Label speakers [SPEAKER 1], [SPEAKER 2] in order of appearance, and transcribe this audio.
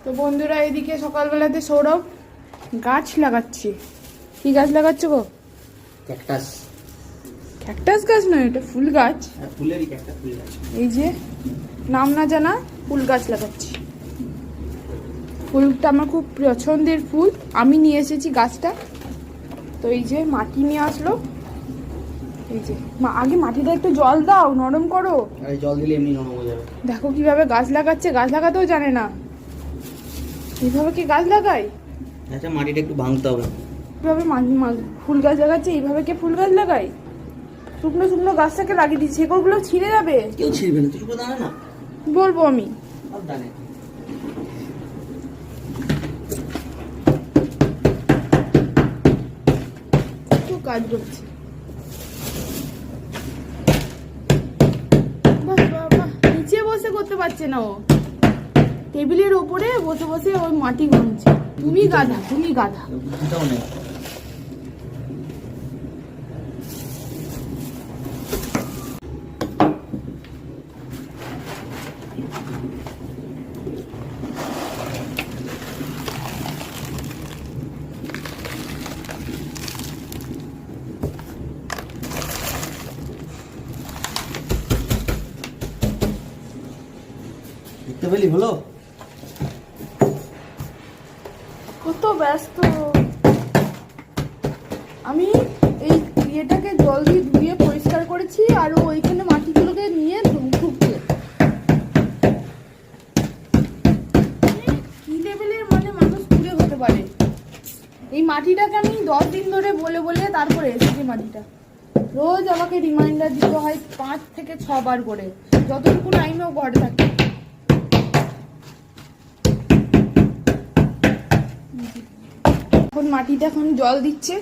[SPEAKER 1] তো বন্ধুরা, এদিকে সকালবেলাতে সৌরভ গাছ লাগাচ্ছে। কি গাছ লাগাচ্ছে গো?
[SPEAKER 2] ক্যাকটাস।
[SPEAKER 1] ক্যাকটাস গাছ নয়, এটা ফুল গাছ।
[SPEAKER 2] ফুলেরই ক্যাকটাস, ফুল গাছ।
[SPEAKER 1] এই যে নাম না জানা ফুল গাছ লাগাচ্ছি। ফুলটা আমার খুব পছন্দের ফুল, আমি নিয়ে এসেছি গাছটা। তো এই যে মাটি নিয়ে আসলো, এই যে আগে মাটিটা একটু জল দাও, নরম করো।
[SPEAKER 2] আরে জল দিলে এমনি নরম হয়ে যাবে।
[SPEAKER 1] দেখো কিভাবে গাছ লাগাচ্ছে, গাছ লাগাতেও জানে না। এইভাবে কি গাছ লাগায়?
[SPEAKER 2] আচ্ছা, মাটিটা একটু ভাঙতে হবে।
[SPEAKER 1] কিভাবে ফুল গাছ লাগাচ্ছে? এইভাবে কে ফুল গাছ লাগায়? শুকনো শুকনো গাছটাকে লাগিয়ে দিচ্ছে, শেকড়গুলো ছিঁড়ে যাবে।
[SPEAKER 2] কেউ ছিড়বে না, তুই শুধু দাঁড়া না।
[SPEAKER 1] বলবো আমি
[SPEAKER 2] সব জানে।
[SPEAKER 1] কত কাজ করছে। বাহ বাহ বাহ, নিচে বসে করতে পারছে না ও, টেবিলের ওপরে বসে বসে ওই মাটি ভাঙছে। তুমি গাধা, তুমি গাধা।
[SPEAKER 2] বুদ্ধিটাও নেই। দেখতে পেলি হলো?
[SPEAKER 1] কত ব্যস্ত আমি। এই ইয়েটাকে জল দিয়ে ধুয়ে পরিষ্কার করেছি, আর ওইখানে মাটিগুলোকে নিয়ে ঢুকছে। কি লেভেলের মানে মানুষ পুড়ে হতে পারে। এই মাটিটাকে আমি 10 দিন ধরে বলে বলে তারপরে এসেছি। মাটিটা রোজ আমাকে রিমাইন্ডার দিতে হয় 5 থেকে 6 বার করে, যতটুকু টাইমেও ঘরে থাকে। এখন মাটিটা এখন জল দিচ্ছে।